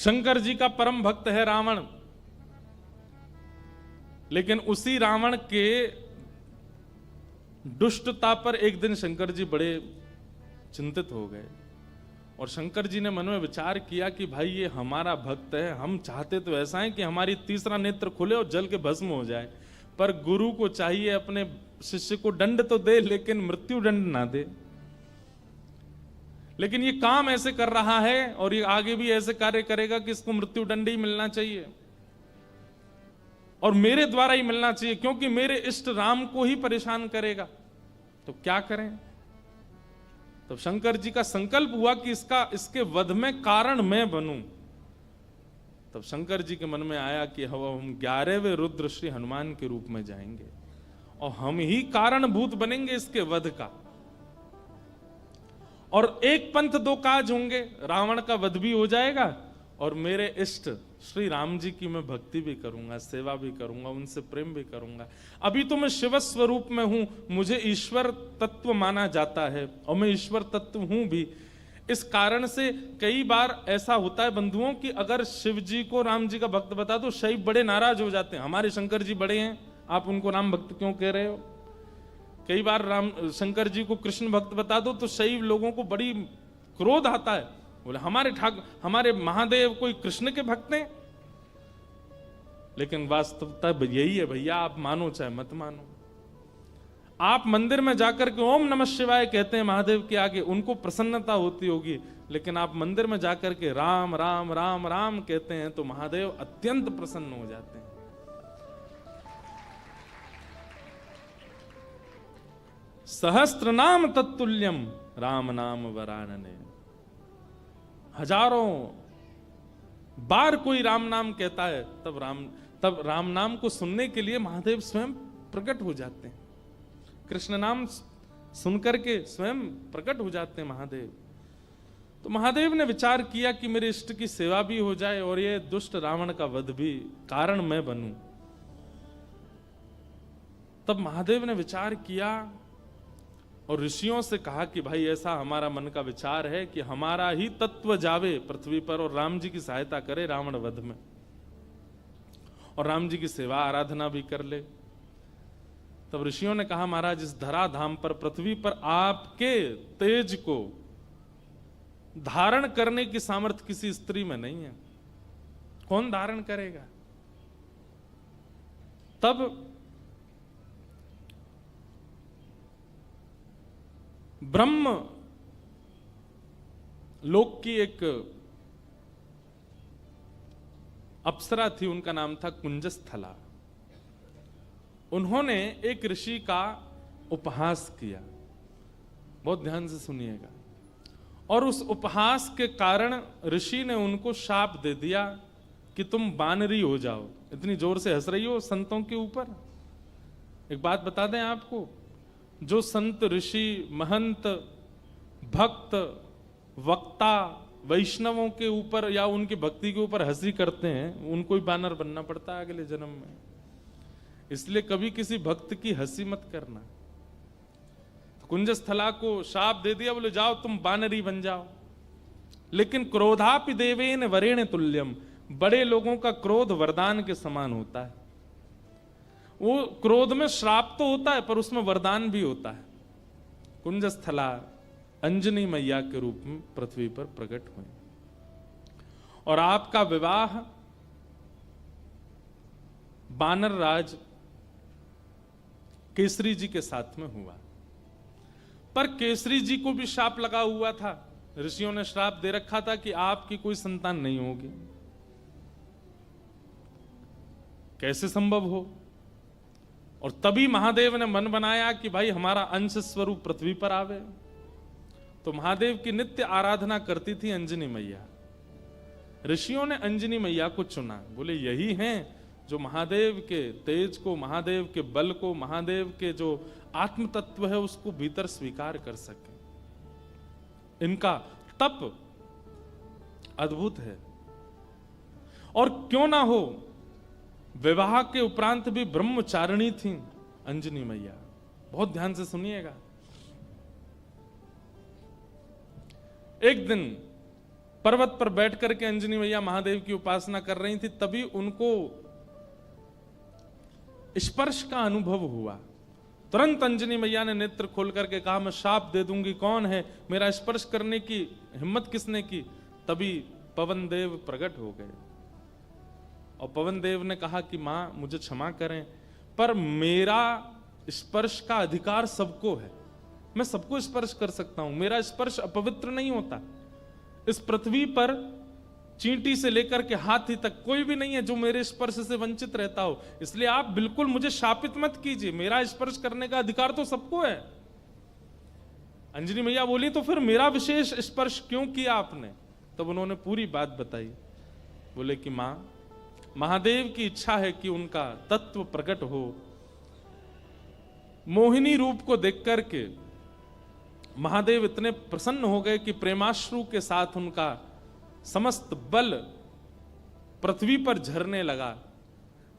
शंकर जी का परम भक्त है रावण, लेकिन उसी रावण के दुष्टता पर एक दिन शंकर जी बड़े चिंतित हो गए और शंकर जी ने मन में विचार किया कि भाई ये हमारा भक्त है, हम चाहते तो ऐसा है कि हमारी तीसरा नेत्र खुले और जल के भस्म हो जाए, पर गुरु को चाहिए अपने शिष्य को दंड तो दे लेकिन मृत्यु दंड ना दे। लेकिन ये काम ऐसे कर रहा है और ये आगे भी ऐसे कार्य करेगा कि इसको मृत्यु दंड ही मिलना चाहिए और मेरे द्वारा ही मिलना चाहिए, क्योंकि मेरे इष्ट राम को ही परेशान करेगा। तो क्या करें? तो शंकर जी का संकल्प हुआ कि इसके वध में कारण मैं बनूं। तब शंकर जी के मन में आया कि हम 11वें रुद्र श्री हनुमान के रूप में जाएंगे और हम ही कारणभूत बनेंगे इसके वध का, और एक पंथ दो काज होंगे, रावण का वध भी हो जाएगा और मेरे इष्ट श्री राम जी की मैं भक्ति भी करूंगा, सेवा भी करूंगा, उनसे प्रेम भी करूंगा। अभी तो मैं शिव स्वरूप में हूं, मुझे ईश्वर तत्व माना जाता है और मैं ईश्वर तत्व हूं भी। इस कारण से कई बार ऐसा होता है बंधुओं कि अगर शिव जी को राम जी का भक्त बता दो, शैव बड़े नाराज हो जाते हैं, हमारे शंकर जी बड़े हैं, आप उनको राम भक्त क्यों कह रहे हो। कई बार शंकर जी को कृष्ण भक्त बता दो तो शैव लोगों को बड़ी क्रोध आता है, बोले हमारे महादेव कोई कृष्ण के भक्त हैं। लेकिन वास्तवता यही है भैया, आप मानो चाहे मत मानो। आप मंदिर में जाकर के ओम नमः शिवाय कहते हैं महादेव के आगे, उनको प्रसन्नता होती होगी, लेकिन आप मंदिर में जाकर के राम राम राम राम कहते हैं तो महादेव अत्यंत प्रसन्न हो जाते हैं। सहस्त्र नाम तत्तुल्यम राम नाम वरानने। हजारों बार कोई राम नाम कहता है तब राम नाम को सुनने के लिए महादेव स्वयं प्रकट हो जाते हैं, कृष्ण नाम सुनकर के स्वयं प्रकट हो जाते हैं महादेव। तो महादेव ने विचार किया कि मेरे इष्ट की सेवा भी हो जाए और ये दुष्ट रावण का वध भी कारण मैं बनूं। तब महादेव ने विचार किया और ऋषियों से कहा कि भाई ऐसा हमारा मन का विचार है कि हमारा ही तत्व जावे पृथ्वी पर और राम जी की सहायता करे रावण वध में, और राम जी की सेवा आराधना भी कर ले। तब ऋषियों ने कहा महाराज इस धराधाम पर पृथ्वी पर आपके तेज को धारण करने की सामर्थ्य किसी स्त्री में नहीं है, कौन धारण करेगा। तब ब्रह्म लोक की एक अप्सरा थी, उनका नाम था कुंजस्थला। उन्होंने एक ऋषि का उपहास किया, बहुत ध्यान से सुनिएगा, और उस उपहास के कारण ऋषि ने उनको शाप दे दिया कि तुम बानरी हो जाओ। इतनी जोर से हंस रही हो संतों के ऊपर। एक बात बता दें आपको, जो संत ऋषि महंत भक्त वक्ता वैष्णवों के ऊपर या उनकी भक्ति के ऊपर हंसी करते हैं, उनको ही बानर बनना पड़ता है अगले जन्म में। इसलिए कभी किसी भक्त की हंसी मत करना। तो कुंजस्थला को शाप दे दिया, बोले जाओ तुम बानरी बन जाओ। लेकिन क्रोधापि देवेन वरेण तुल्यम, बड़े लोगों का क्रोध वरदान के समान होता है। वो क्रोध में श्राप तो होता है पर उसमें वरदान भी होता है। कुंजस्थला अंजनी मैया के रूप में पृथ्वी पर प्रकट हुए और आपका विवाह बानर राज केसरी जी के साथ में हुआ। पर केसरी जी को भी श्राप लगा हुआ था, ऋषियों ने श्राप दे रखा था कि आपकी कोई संतान नहीं होगी। कैसे संभव हो। और तभी महादेव ने मन बनाया कि भाई हमारा अंश स्वरूप पृथ्वी पर आवे। तो महादेव की नित्य आराधना करती थी अंजनी मैया। ऋषियों ने अंजनी मैया को चुना, बोले यही हैं जो महादेव के तेज को, महादेव के बल को, महादेव के जो आत्म तत्व है उसको भीतर स्वीकार कर सके। इनका तप अद्भुत है। और क्यों ना हो, विवाह के उपरांत भी ब्रह्मचारिणी थी अंजनी मैया। बहुत ध्यान से सुनिएगा। एक दिन पर्वत पर बैठ करके अंजनी मैया महादेव की उपासना कर रही थी, तभी उनको स्पर्श का अनुभव हुआ। तुरंत अंजनी मैया ने नेत्र खोल करके कहा, मैं शाप दे दूंगी, कौन है, मेरा स्पर्श करने की हिम्मत किसने की। तभी पवन देव प्रकट हो गए और पवन देव ने कहा कि मां मुझे क्षमा करें, पर मेरा स्पर्श का अधिकार सबको है, मैं सबको स्पर्श कर सकता हूं, मेरा स्पर्श अपवित्र नहीं होता। इस पृथ्वी पर चींटी से लेकर के हाथी तक कोई भी नहीं है जो मेरे स्पर्श से वंचित रहता हो, इसलिए आप बिल्कुल मुझे शापित मत कीजिए, मेरा स्पर्श करने का अधिकार तो सबको है। अंजनी मैया बोली, तो फिर मेरा विशेष स्पर्श क्यों किया आपने। तब उन्होंने पूरी बात बताई। बोले कि मां, महादेव की इच्छा है कि उनका तत्व प्रकट हो। मोहिनी रूप को देख करके महादेव इतने प्रसन्न हो गए कि प्रेमाश्रु के साथ उनका समस्त बल पृथ्वी पर झरने लगा,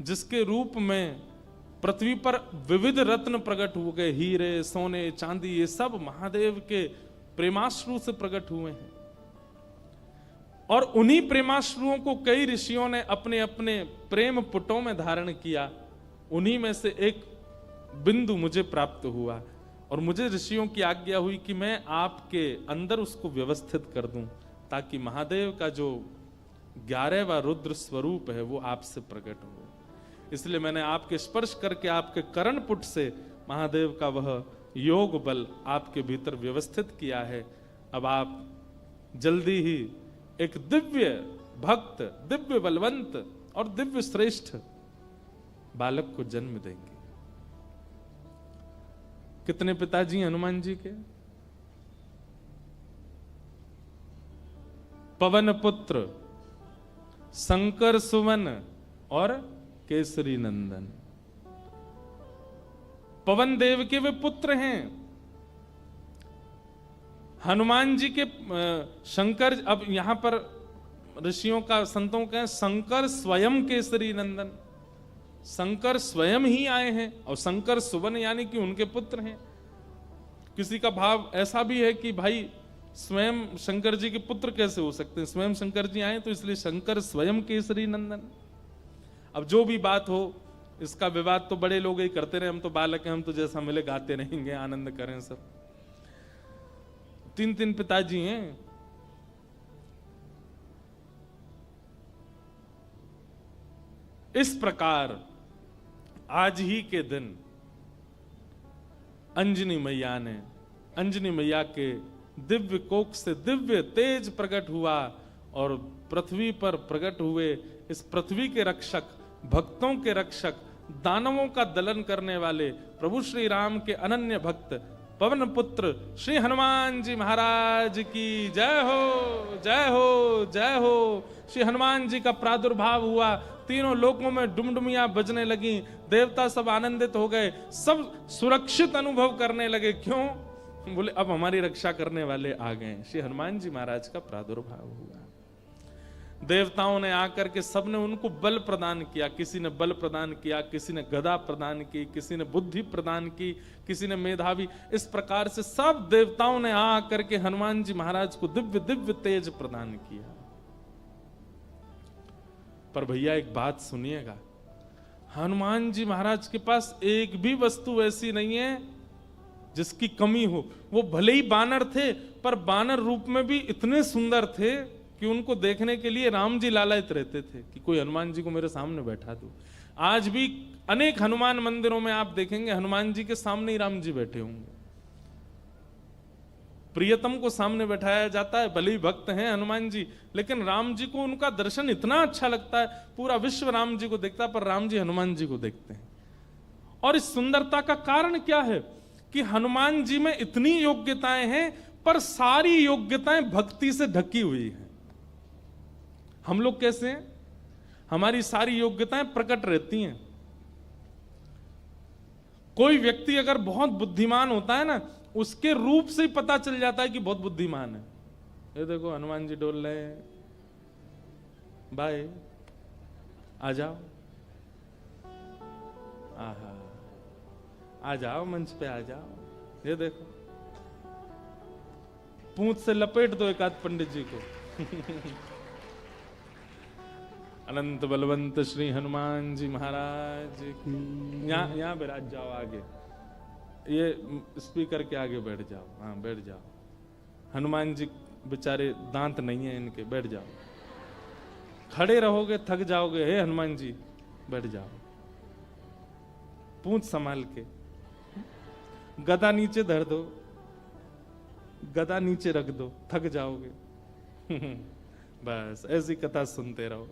जिसके रूप में पृथ्वी पर विविध रत्न प्रकट हो गए, हीरे, सोने, चांदी, ये सब महादेव के प्रेमाश्रु से प्रकट हुए हैं। और उन्हीं प्रेमाश्रुओं को कई ऋषियों ने अपने अपने प्रेम पुटों में धारण किया। उन्हीं में से एक बिंदु मुझे प्राप्त हुआ और मुझे ऋषियों की आज्ञा हुई कि मैं आपके अंदर उसको व्यवस्थित कर दूं, ताकि महादेव का जो 11वां रुद्र स्वरूप है वो आपसे प्रकट हो। इसलिए मैंने आपके स्पर्श करके आपके करणपुट से महादेव का वह योग बल आपके भीतर व्यवस्थित किया है। अब आप जल्दी ही एक दिव्य भक्त, दिव्य बलवंत और दिव्य श्रेष्ठ बालक को जन्म देंगे। कितने पिताजी हनुमान जी के? पवन पुत्र, शंकर सुवन और केसरी नंदन। पवन देव के वे पुत्र हैं। हनुमान जी के शंकर, अब यहां पर ऋषियों का, संतों का शंकर स्वयं केसरी नंदन, शंकर स्वयं ही आए हैं और शंकर सुवन यानी कि उनके पुत्र हैं। किसी का भाव ऐसा भी है कि भाई स्वयं शंकर जी के पुत्र कैसे हो सकते हैं, स्वयं शंकर जी आए तो इसलिए शंकर स्वयं केसरी नंदन। अब जो भी बात हो, इसका विवाद तो बड़े लोग ही करते रहे, हम तो बालक हैं, हम तो जैसा मिले गाते रहेंगे, आनंद करें सब। 3 पिताजी हैं। इस प्रकार आज ही के दिन अंजनी मैया ने, अंजनी मैया के दिव्य कोख से दिव्य तेज प्रकट हुआ और पृथ्वी पर प्रकट हुए इस पृथ्वी के रक्षक, भक्तों के रक्षक, दानवों का दलन करने वाले प्रभु श्री राम के अनन्य भक्त पवन पुत्र श्री हनुमान जी महाराज की जय हो, जय हो, जय हो। श्री हनुमान जी का प्रादुर्भाव हुआ, तीनों लोकों में डुमडुमियां बजने लगी, देवता सब आनंदित हो गए, सब सुरक्षित अनुभव करने लगे। क्यों? बोले अब हमारी रक्षा करने वाले आ गए। श्री हनुमान जी महाराज का प्रादुर्भाव हुआ। देवताओं ने आकर के सबने उनको बल प्रदान किया, किसी ने बल प्रदान किया, किसी ने गदा प्रदान की, किसी ने बुद्धि प्रदान की, किसी ने मेधावी। इस प्रकार से सब देवताओं ने आकर के हनुमान जी महाराज को दिव्य दिव्य तेज प्रदान किया। पर भैया एक बात सुनिएगा, हनुमान जी महाराज के पास एक भी वस्तु ऐसी नहीं है जिसकी कमी हो। वो भले ही बानर थे, पर बानर रूप में भी इतने सुंदर थे कि उनको देखने के लिए राम जी लालायित रहते थे कि कोई हनुमान जी को मेरे सामने बैठा दो। आज भी अनेक हनुमान मंदिरों में आप देखेंगे हनुमान जी के सामने ही राम जी बैठे होंगे। प्रियतम को सामने बैठाया जाता है, भले ही भक्त हैं हनुमान जी, लेकिन राम जी को उनका दर्शन इतना अच्छा लगता है, पूरा विश्व राम जी को देखता है, पर राम जी हनुमान जी को देखते हैं। और इस सुंदरता का कारण क्या है कि हनुमान जी में इतनी योग्यताएं हैं, पर सारी योग्यताएं भक्ति से ढकी हुई हैं। हम लोग कैसे हैं? हमारी सारी योग्यताएं प्रकट रहती हैं। कोई व्यक्ति अगर बहुत बुद्धिमान होता है ना, उसके रूप से ही पता चल जाता है कि बहुत बुद्धिमान है। ये देखो हनुमान जी डोल रहे हैं, भाई आ जाओ, आहा, आ जाओ मंच पे आ जाओ। ये देखो पूंछ से लपेट दो एक आध पंडित जी को, अनंत बलवंत श्री हनुमान जी महाराज की। यहाँ बैठ जाओ आगे, ये स्पीकर के आगे बैठ जाओ। हाँ बैठ जाओ। हनुमान जी बेचारे दांत नहीं है इनके, बैठ जाओ। खड़े रहोगे थक जाओगे। हे हनुमान जी बैठ जाओ, पूंछ संभाल के। गदा नीचे धर दो, गदा नीचे रख दो, थक जाओगे। बस ऐसी कथा सुनते रहो।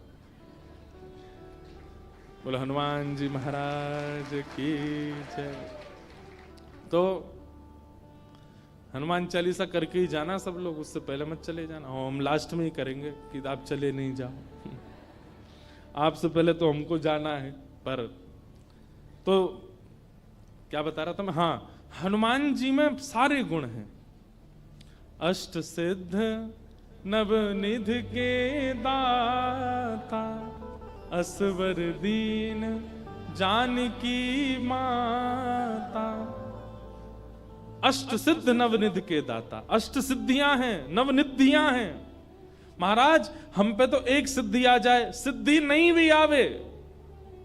बोलो हनुमान जी महाराज की जय। तो हनुमान चालीसा करके ही जाना सब लोग, उससे पहले मत चले जाना। हम लास्ट में ही करेंगे कि आप चले नहीं जाओ। आपसे पहले तो हमको जाना है। पर तो क्या बता रहा था मैं? हाँ, हनुमान जी में सारे गुण हैं। अष्ट सिद्ध नवनिधि के दाता, असवर दीन जानकी माता। अष्ट सिद्ध नवनिधि के दाता। अष्ट सिद्धियां हैं, नवनिधियां हैं। महाराज हम पे तो एक सिद्धि आ जाए, सिद्धि नहीं भी आवे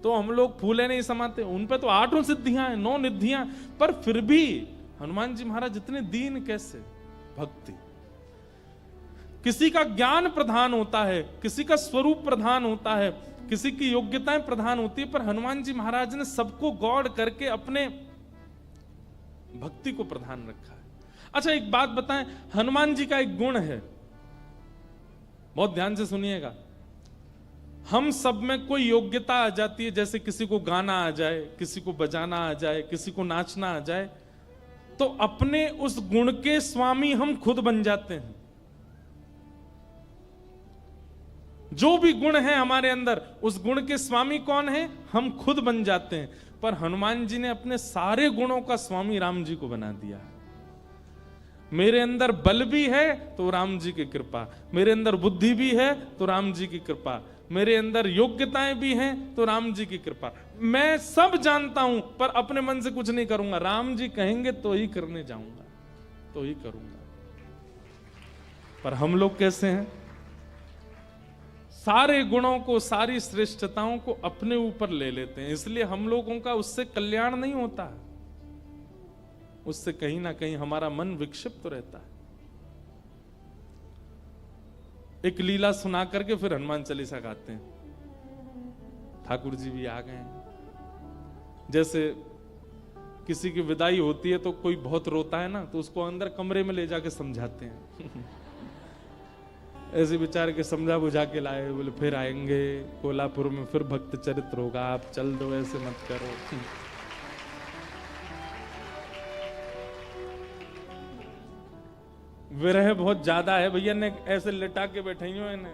तो हम लोग फूले नहीं समाते। उन पे तो 8 सिद्धियां हैं, 9 निधियां। पर फिर भी हनुमान जी महाराज इतने दीन कैसे? भक्ति। किसी का ज्ञान प्रधान होता है, किसी का स्वरूप प्रधान होता है, किसी की योग्यताएं प्रधान होती है, पर हनुमान जी महाराज ने सबको गौड़ करके अपने भक्ति को प्रधान रखा है। अच्छा एक बात बताएं, हनुमान जी का एक गुण है, बहुत ध्यान से सुनिएगा। हम सब में कोई योग्यता आ जाती है, जैसे किसी को गाना आ जाए, किसी को बजाना आ जाए, किसी को नाचना आ जाए, तो अपने उस गुण के स्वामी हम खुद बन जाते हैं। जो भी गुण है हमारे अंदर, उस गुण के स्वामी कौन है? हम खुद बन जाते हैं। पर हनुमान जी ने अपने सारे गुणों का स्वामी राम जी को बना दिया। मेरे अंदर बल भी है तो राम जी की कृपा, मेरे अंदर बुद्धि भी है तो राम जी की कृपा, मेरे अंदर योग्यताएं भी हैं तो राम जी की कृपा। मैं सब जानता हूं पर अपने मन से कुछ नहीं करूंगा। राम जी कहेंगे तो ही करने जाऊंगा, तो ही करूंगा। पर हम लोग कैसे हैं? सारे गुणों को, सारी श्रेष्ठताओं को अपने ऊपर ले लेते हैं। इसलिए हम लोगों का उससे कल्याण नहीं होता, उससे कहीं ना कहीं हमारा मन विक्षिप्त रहता है। एक लीला सुना करके फिर हनुमान चालीसा गाते हैं। ठाकुर जी भी आ गए हैं। जैसे किसी की विदाई होती है तो कोई बहुत रोता है ना, तो उसको अंदर कमरे में ले जाके समझाते हैं। ऐसे विचार के समझा बुझा के लाए, बोले फिर आएंगे कोल्हापुर में, फिर भक्त चरित्र होगा, आप चल दो, ऐसे मत करो। विरह बहुत ज्यादा है भैया, ने ऐसे लिटा के बैठे हो, इन्हें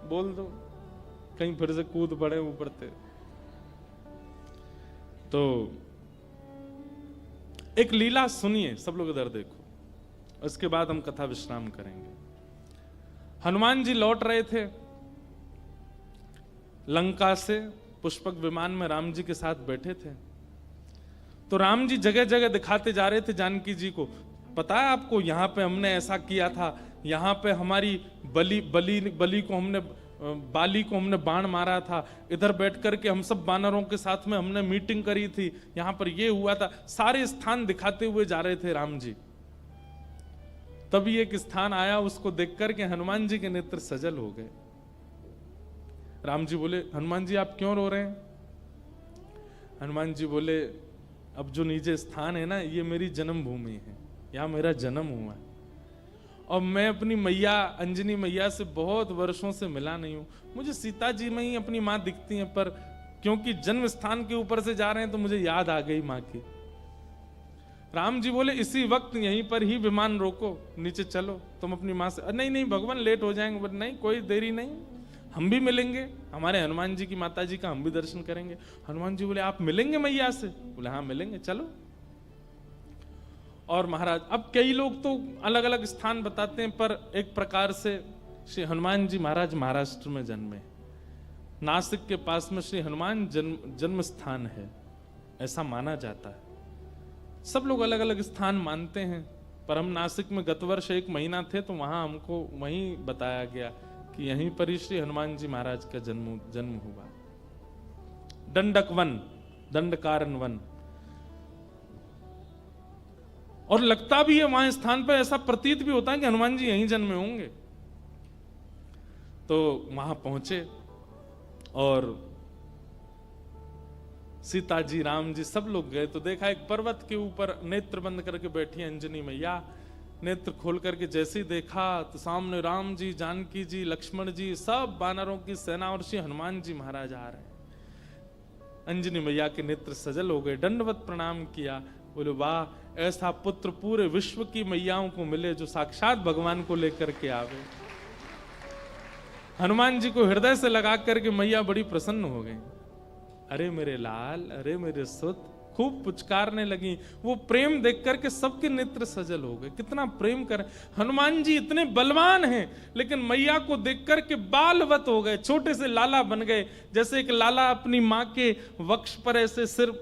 बोल दो कहीं फिर से कूद पड़े ऊपर से। तो एक लीला सुनिए, सब लोग इधर देखो, उसके बाद हम कथा विश्राम करेंगे। हनुमान जी लौट रहे थे लंका से, पुष्पक विमान में राम जी के साथ बैठे थे। तो राम जी जगह जगह दिखाते जा रहे थे जानकी जी को। पता है आपको, यहां पे हमने ऐसा किया था, यहां पे हमारी बली को हमने, बाली को हमने बाण मारा था, इधर बैठ करके हम सब बानरों के साथ में हमने मीटिंग करी थी, यहां पर ये हुआ था। सारे स्थान दिखाते हुए जा रहे थे राम जी। तभी एक स्थान आया, उसको देख करके हनुमान जी के नेत्र सजल हो गए। राम जी बोले, हनुमान जी आप क्यों रो रहे हैं? हनुमान जी बोले, अब जो नीचे स्थान है ना, ये मेरी जन्मभूमि है, यहाँ मेरा जन्म हुआ है, और मैं अपनी मैया अंजनी मैया से बहुत वर्षों से मिला नहीं हूं। मुझे सीता जी में ही अपनी माँ दिखती हैं, पर क्योंकि जन्म स्थान के ऊपर से जा रहे हैं तो मुझे याद आ गई माँ की। राम जी बोले, इसी वक्त यहीं पर ही विमान रोको, नीचे चलो, तुम अपनी माँ से। नहीं नहीं भगवान लेट हो जाएंगे। बोले नहीं, कोई देरी नहीं, हम भी मिलेंगे, हमारे हनुमान जी की माता जी का हम भी दर्शन करेंगे। हनुमान जी बोले, आप मिलेंगे मैया से? बोले हाँ मिलेंगे, चलो। और महाराज, अब कई लोग तो अलग अलग स्थान बताते हैं, पर एक प्रकार से श्री हनुमान जी महाराज महाराष्ट्र में जन्मे, नासिक के पास में श्री हनुमान जन्म स्थान है, ऐसा माना जाता है। सब लोग अलग अलग स्थान मानते हैं, पर हम नासिक में गत वर्ष 1 महीना थे तो वहां हमको वहीं बताया गया कि यहीं पर ही श्री हनुमान जी महाराज का जन्म हुआ। दंडक वन, दंडकारन वन। और लगता भी है वहां स्थान पर, ऐसा प्रतीत भी होता है कि हनुमान जी यहीं जन्मे होंगे। तो वहां पहुंचे और सीता जी, राम जी, सब लोग गए तो देखा एक पर्वत के ऊपर नेत्र बंद करके बैठी अंजनी मैया। नेत्र खोल करके जैसे ही देखा तो सामने राम जी, जानकी जी, लक्ष्मण जी, सब वानरों की सेना और श्री हनुमान जी महाराज आ रहे हैं। अंजनी मैया के नेत्र सजल हो गए, दंडवत प्रणाम किया, बोले वाह, ऐसा पुत्र पूरे विश्व की मैयाओं को मिले जो साक्षात भगवान को लेकर के आवे। हनुमान जी को हृदय से लगा करके मैया बड़ी प्रसन्न हो गई। अरे मेरे लाल, अरे मेरे सुत, खूब पुचकारने लगी। वो प्रेम देख करके सबके नेत्र सजल हो गए। कितना प्रेम कर, हनुमान जी इतने बलवान हैं लेकिन मैया को देख करके बालवत हो गए, छोटे से लाला बन गए। जैसे एक लाला अपनी माँ के वक्ष पर ऐसे सिर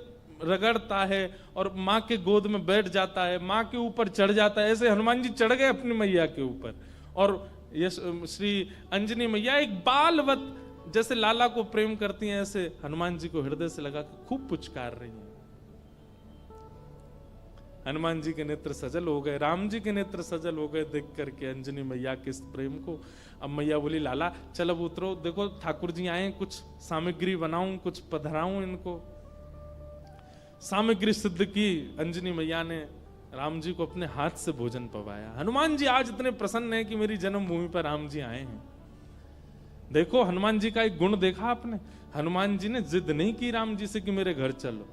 रगड़ता है और माँ के गोद में बैठ जाता है, माँ के ऊपर चढ़ जाता है, ऐसे हनुमान जी चढ़ गए अपनी मैया के ऊपर। और ये श्री अंजनी मैया एक बालवत जैसे लाला को प्रेम करती हैं, ऐसे हनुमान जी को हृदय से लगा के खूब पुचकार रही हैं। हनुमान जी के नेत्र सजल हो गए, राम जी के नेत्र सजल हो गए देख करके अंजनी मैया के इस प्रेम को। अब मैया बोली लाला चल अब उतरो, देखो ठाकुर जी आए, कुछ सामग्री बनाऊं, कुछ पधराऊं इनको। सामग्री सिद्ध की अंजनी मैया ने, राम जी को अपने हाथ से भोजन पवाया। हनुमान जी आज इतने प्रसन्न हैं कि मेरी जन्मभूमि पर राम जी आए हैं। देखो हनुमान जी का एक गुण देखा आपने, हनुमान जी ने जिद नहीं की राम जी से कि मेरे घर चलो,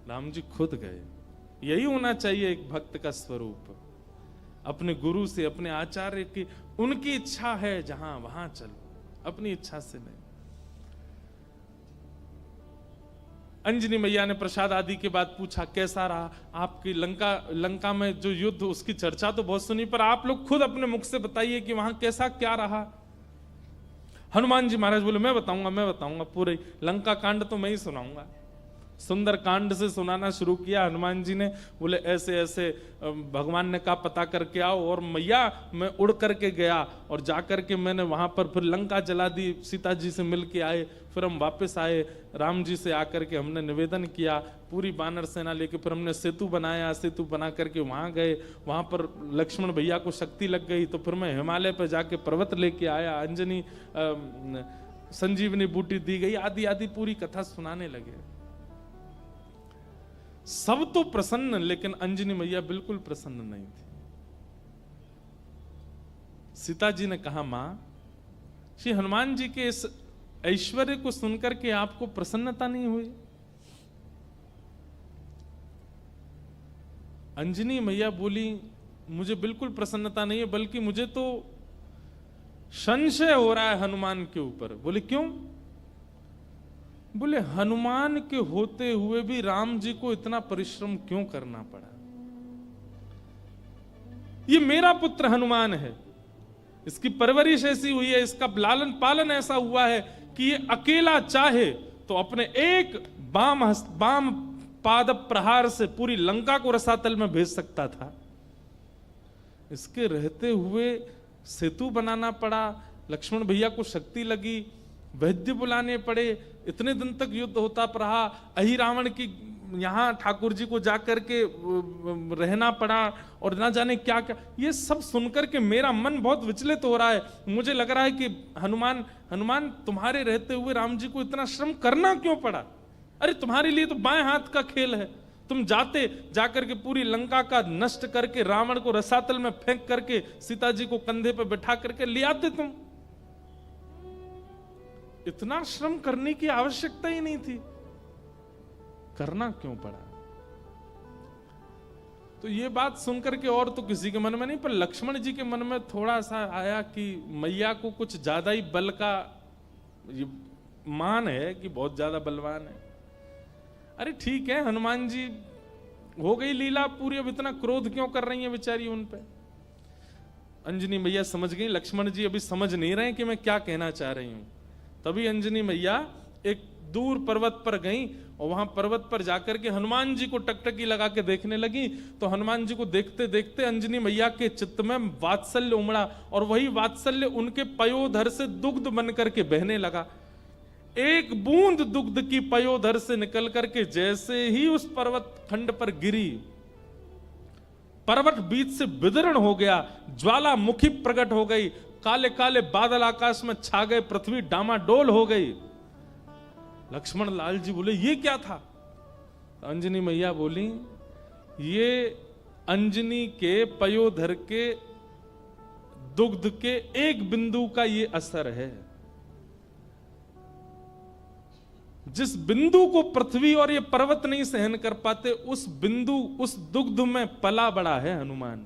राम जी खुद गए। यही होना चाहिए एक भक्त का स्वरूप, अपने गुरु से, अपने आचार्य की, उनकी इच्छा है जहां वहां चलो, अपनी इच्छा से नहीं। अंजनी मैया ने प्रसाद आदि के बाद पूछा कैसा रहा आपकी लंका में जो युद्ध, उसकी चर्चा तो बहुत सुनी, पर आप लोग खुद अपने मुख से बताइए कि वहां कैसा क्या रहा। हनुमान जी महाराज बोले मैं बताऊंगा, पूरे लंका कांड तो मैं ही सुनाऊंगा। सुंदर कांड से सुनाना शुरू किया हनुमान जी ने। बोले ऐसे ऐसे भगवान ने कहा पता करके आओ, और मैया मैं उड़ करके गया और जाकर के मैंने वहां पर फिर लंका जला दी, सीता जी से मिल के आए, फिर हम वापस आए, राम जी से आकर के हमने निवेदन किया, पूरी बानर सेना लेके फिर हमने सेतु बनाया, सेतु बना करके वहां गए, वहां पर लक्ष्मण भैया को शक्ति लग गई तो फिर मैं हिमालय पर जाके पर्वत लेके आया, अंजनी संजीवनी बूटी दी गई, आदि आदि पूरी कथा सुनाने लगे। सब तो प्रसन्न, लेकिन अंजनी मैया बिल्कुल प्रसन्न नहीं थी। सीता जी ने कहा मां, श्री हनुमान जी के इस ऐश्वर्य को सुनकर के आपको प्रसन्नता नहीं हुई? अंजनी मैया बोली मुझे बिल्कुल प्रसन्नता नहीं है, बल्कि मुझे तो संशय हो रहा है हनुमान के ऊपर। बोले क्यों? बोले हनुमान के होते हुए भी राम जी को इतना परिश्रम क्यों करना पड़ा? ये मेरा पुत्र हनुमान है, इसकी परवरिश ऐसी हुई है, इसका लालन पालन ऐसा हुआ है कि ये अकेला चाहे तो अपने एक बाम पाद प्रहार से पूरी लंका को रसातल में भेज सकता था। इसके रहते हुए सेतु बनाना पड़ा, लक्ष्मण भैया को शक्ति लगी, वैद्य बुलाने पड़े, इतने दिन तक युद्ध होता रहा, अहि रावण की यहाँ ठाकुर जी को जाकर के रहना पड़ा और ना जाने क्या क्या। ये सब सुनकर के मेरा मन बहुत विचलित हो रहा है। मुझे लग रहा है कि हनुमान तुम्हारे रहते हुए राम जी को इतना श्रम करना क्यों पड़ा? अरे तुम्हारे लिए तो बाएं हाथ का खेल है, तुम जाकर के पूरी लंका का नष्ट करके रावण को रसातल में फेंक करके सीता जी को कंधे पर बैठा करके ले आते तुम। इतना श्रम करने की आवश्यकता ही नहीं थी, करना क्यों पड़ा? तो ये बात सुनकर के और तो किसी के मन में नहीं, पर लक्ष्मण जी के मन में थोड़ा सा आया कि मैया को कुछ ज्यादा ही बल का ये मान है कि बहुत ज्यादा बलवान है। अरे ठीक है, हनुमान जी हो गई लीला पूरी, अब इतना क्रोध क्यों कर रही है बेचारी उन पे? अंजनी मैया समझ गई लक्ष्मण जी अभी समझ नहीं रहे कि मैं क्या कहना चाह रही हूं। तभी अंजनी मैया एक दूर पर्वत पर गई और वहां पर्वत पर जाकर के हनुमान जी को टकटकी लगा के देखने लगी। तो हनुमान जी को देखते देखते अंजनी मैया के चित्त में वात्सल्य उमड़ा और वही वात्सल्य उनके पयोधर से दुग्ध बन करके बहने लगा। एक बूंद दुग्ध की पयोधर से निकल करके जैसे ही उस पर्वत खंड पर गिरी, पर्वत बीच से विदीर्ण हो गया, ज्वालामुखी प्रकट हो गई, काले काले बादल आकाश में छा गए, पृथ्वी डामाडोल हो गई। लक्ष्मण लाल जी बोले ये क्या था? तो अंजनी मैया बोली ये अंजनी के पयोधर के दुग्ध के एक बिंदु का ये असर है। जिस बिंदु को पृथ्वी और ये पर्वत नहीं सहन कर पाते, उस बिंदु, उस दुग्ध में पला बड़ा है हनुमान।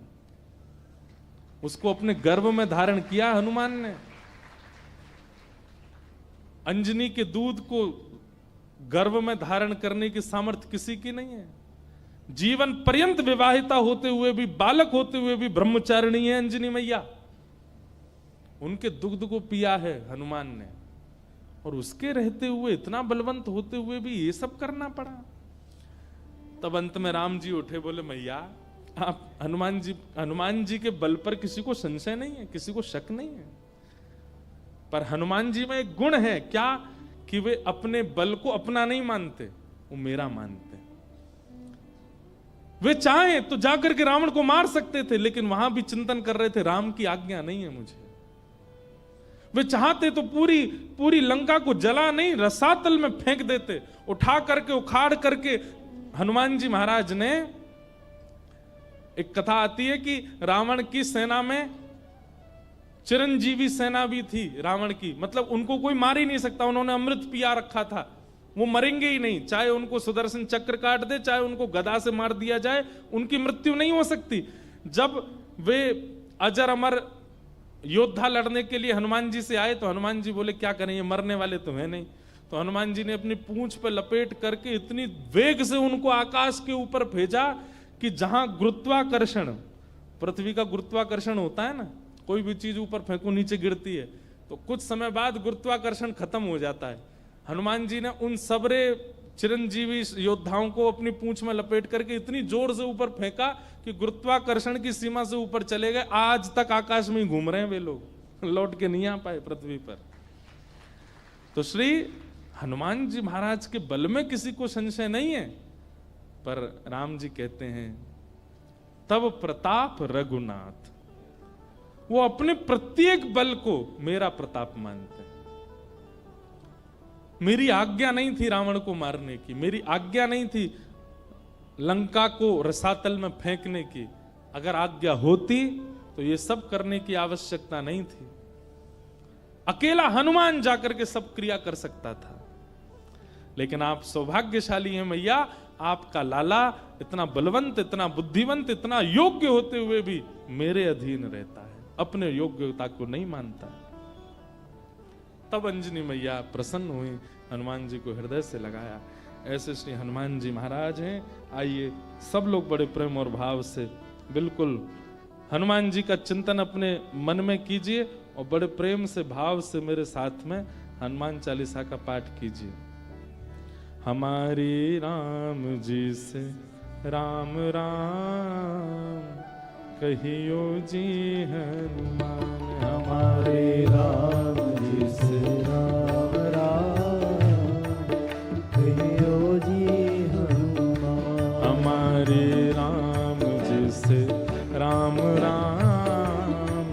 उसको अपने गर्भ में धारण किया हनुमान ने। अंजनी के दूध को गर्भ में धारण करने की सामर्थ्य किसी की नहीं है। जीवन पर्यंत विवाहिता होते हुए भी, बालक होते हुए भी ब्रह्मचारिणी है अंजनी मैया। उनके दुग्ध को पिया है हनुमान ने, और उसके रहते हुए, इतना बलवंत होते हुए भी ये सब करना पड़ा। तब अंत में राम जी उठे, बोले मैया आप हनुमान जी के बल पर किसी को संशय नहीं है, किसी को शक नहीं है, पर हनुमान जी में एक गुण है क्या कि वे अपने बल को अपना नहीं मानते, वो मेरा मानते। वे चाहें तो जाकर के रावण को मार सकते थे, लेकिन वहां भी चिंतन कर रहे थे राम की आज्ञा नहीं है मुझे। वे चाहते तो पूरी लंका को जला नहीं, रसातल में फेंक देते, उठा करके उखाड़ करके। हनुमान जी महाराज ने, एक कथा आती है कि रावण की सेना में चिरंजीवी सेना भी थी रावण की, मतलब उनको कोई मार ही नहीं सकता, उन्होंने अमृत पिया रखा था, वो मरेंगे ही नहीं, चाहे उनको सुदर्शन चक्र काट दे, चाहे उनको गदा से मार दिया जाए, उनकी मृत्यु नहीं हो सकती। जब वे अजर अमर योद्धा लड़ने के लिए हनुमान जी से आए तो हनुमान जी बोले क्या करें, ये मरने वाले तो है नहीं। तो हनुमान जी ने अपनी पूंछ पर लपेट करके इतनी वेग से उनको आकाश के ऊपर भेजा कि जहां गुरुत्वाकर्षण, पृथ्वी का गुरुत्वाकर्षण होता है ना, कोई भी चीज ऊपर फेंको नीचे गिरती है, तो कुछ समय बाद गुरुत्वाकर्षण खत्म हो जाता है। हनुमान जी ने उन सबरे चिरंजीवी योद्धाओं को अपनी पूंछ में लपेट करके इतनी जोर से ऊपर फेंका कि गुरुत्वाकर्षण की सीमा से ऊपर चले गए। आज तक आकाश में ही घूम रहे हैं वे लोग, लौट के नहीं आ पाए पृथ्वी पर। तो श्री हनुमान जी महाराज के बल में किसी को संशय नहीं है, पर राम जी कहते हैं तब प्रताप रघुनाथ, वो अपने प्रत्येक बल को मेरा प्रताप मानते हैं। मेरी आज्ञा नहीं थी रावण को मारने की, मेरी आज्ञा नहीं थी लंका को रसातल में फेंकने की। अगर आज्ञा होती तो ये सब करने की आवश्यकता नहीं थी। अकेला हनुमान जाकर के सब क्रिया कर सकता था, लेकिन आप सौभाग्यशाली हैं मैया, आपका लाला इतना बलवंत, इतना बुद्धिवंत, इतना योग्य होते हुए भी मेरे अधीन रहता है, अपने योग्यता को नहीं मानता। तब अंजनी मैया प्रसन्न हुई, हनुमान जी को हृदय से लगाया। ऐसे श्री हनुमान जी महाराज हैं। आइए सब लोग बड़े प्रेम और भाव से बिल्कुल हनुमान जी का चिंतन अपने मन में कीजिए और बड़े प्रेम से भाव से मेरे साथ में हनुमान चालीसा का पाठ कीजिए। हमारी राम जी से राम राम कहियो जी हनुमान, हमारे राम जी से राम राम कहियो जी हनुमान, हमारे राम जी से राम राम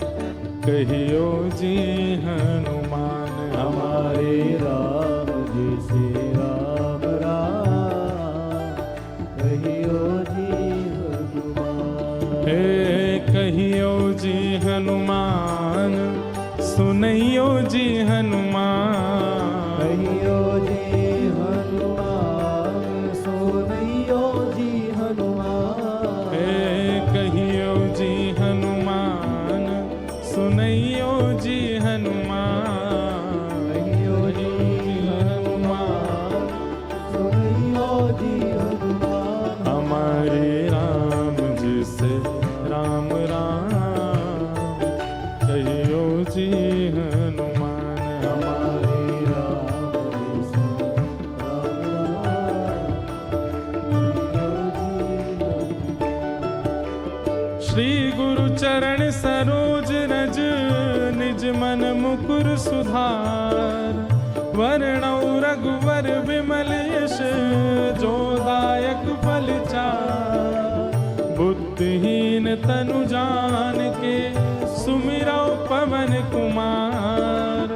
कहियो जी हनुमान, हमारे राम जी से राम राम कहियो जी हनुमान। हे कहियो जी हनुमान, सुनइयो जी हनुमान, कहियो जी हनुमान, सुनइयो जी हनुमान। हे कहियो जी हनुमान, सुनइयो जी हनुमान, कहियो जी हनुमान, सुनइयो जी हनुमान। हमारे राम जी से राम राम कहियो जी हनुमान, हमारे राम जी से निज मन मुकुर सुधार, वर्णौ रघुवर विमल यश, जो दायक फल चार। बुद्धिहीन तनु जान के, सुमिरौ पवन कुमार।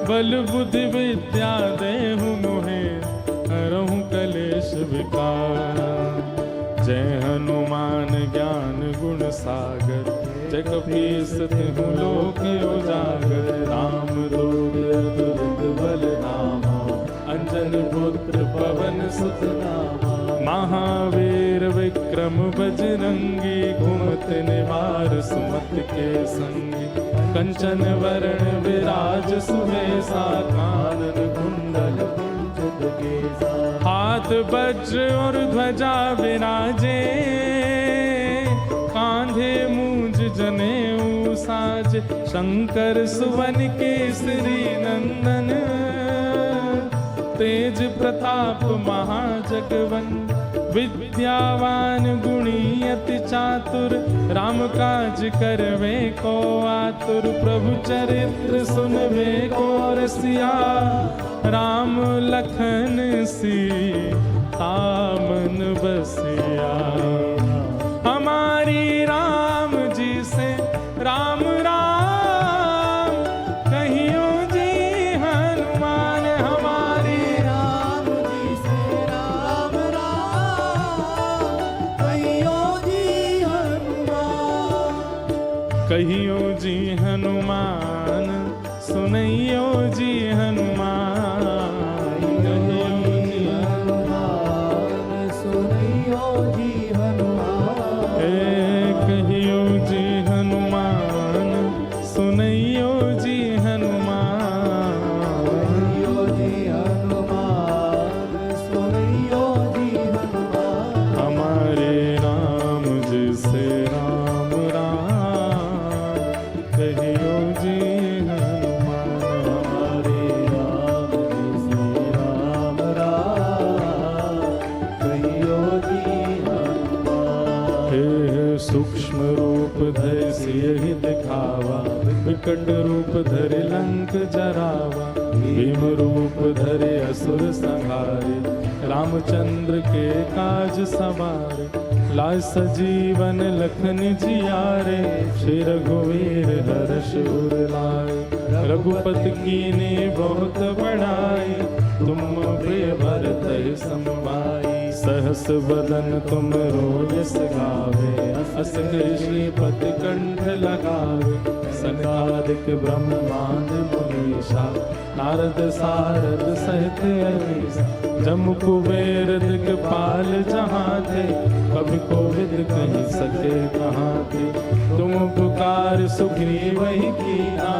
बल बुद्धि विद्या देहु मोहे, हरहु कलेश विकार। जय हनुमान ज्ञान गुण सागर, जय कपीस तिहु लोक उजागर। राम दूत बल धामा, अंजन पुत्र पवन सुत नामा। महावीर विक्रम बजरंगी, कुमति निवार सुमति के संगी। कंचन वरण विराज सुबेसा, कानन कुंडल कुंचित केसा। हाथ वज्र और ध्वजा विराजे, कांधे मूंज जनेऊ साज। शंकर सुवन केसरी नंदन, तेज प्रताप महाजगवंदन। विद्यावान गुणी अति चातुर, राम काज करवे को आतुर। प्रभु चरित्र सुनवे को रसिया, राम लखन सीता मन बसिया। हमारी राम जी से राम राम, कहियो जी हनुमान। हमारी राम जी से राम राम, कहियो जी हनुमान। कहियो जी हनुमान, सुनैयो जी हनुमान। कहियो जी हनुमान, सुनियो जी हनुमान। कहियो जी हनुमान, सुनैयो जी हनुमान। कहियो जी हनुमान, सुनियो जी हनुमान। हमारे राम जी से राम राम, कहियो जी हनुमान। हमारे राम जी से राम राम, कहियो जी हनुमान। हे सूक्ष्म रूप धरि सियहि दिखावा, विकट रूप धरि लंक जरावा। भीम रूप धरि असुर संहारे, रामचंद्र के काज सवारे। लाय सजीवन लखन जियारे, श्री रघुवीर हर्ष उर लाए। रघुपति कीने बहुत बड़ाई, तुम प्रिय भरत समभाई। सहस बदन तुम रोयस गावे, अस श्रीपति कंठ लगावे। सनकादिक ब्रह्मांड मुनीषा, नारद सारद सहित अहीसा। जम कुबेर दिक्पाल जहाँ थे, कभी कोविद कहीं सके कहाँ थे। तुम पुकार सुग्रीवहि कीना,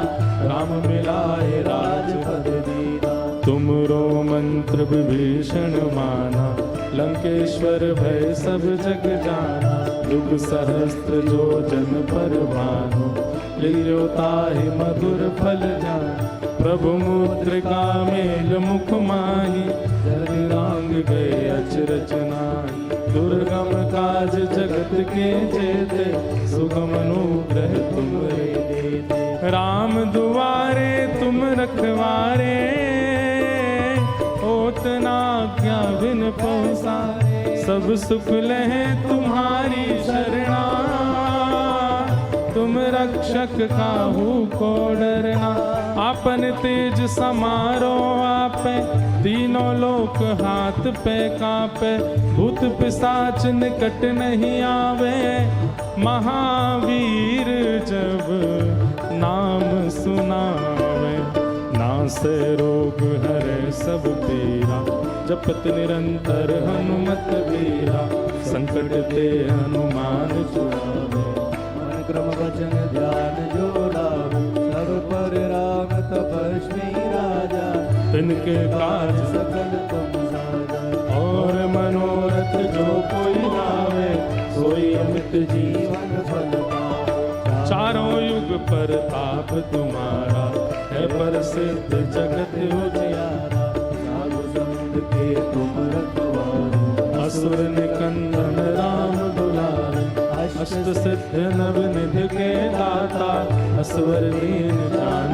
राम मिलाए राजपद दीना। तुमरो मंत्र विभीषण माना, लंकेश्वर भय सब जग जाना। युग सहस्त्र जो जन पर भानु, लियो ताहि मधुर फल जान। प्रभु मुद्रिका मेल मुख माही, जरि रांग गए अचरज नाहि। दुर्गम काज जगत के जेते, सुगम अनुग्रह तुमरे देते। राम दुआरे तुम रखवारे, होत न आज्ञा बिन पहुँचारे। सब सुख लहे तुम्हारी शरणा, तुम रक्षक काहू को डरना। आपन तेज समारो आपे, तीनों लोक हाथ पे कांपे। भूत पिशाच निकट नहीं आवे, महावीर जब नाम सुनावे। नासे रोग हरे सब पीरा, जपत निरंतर हनुमत बीरा। संकट ते हनुमान छुड़ावे, क्रम वचन ध्यान जो लावे। सब पर राम तपस्वी राजा, तिनके काज सकल तुम साजा। और मनोरथ जो कोई लावे, सोई अमित जीवन फल पावे। चारों युग पर ताप तुम्हारा, है प्रसिद्ध जगत उजियारा। साधु संत के तुम रखवारे, असुर निकंदन राम दुलारे। अष्ट सिद्ध नव निधि के दाता, असवर दीन जान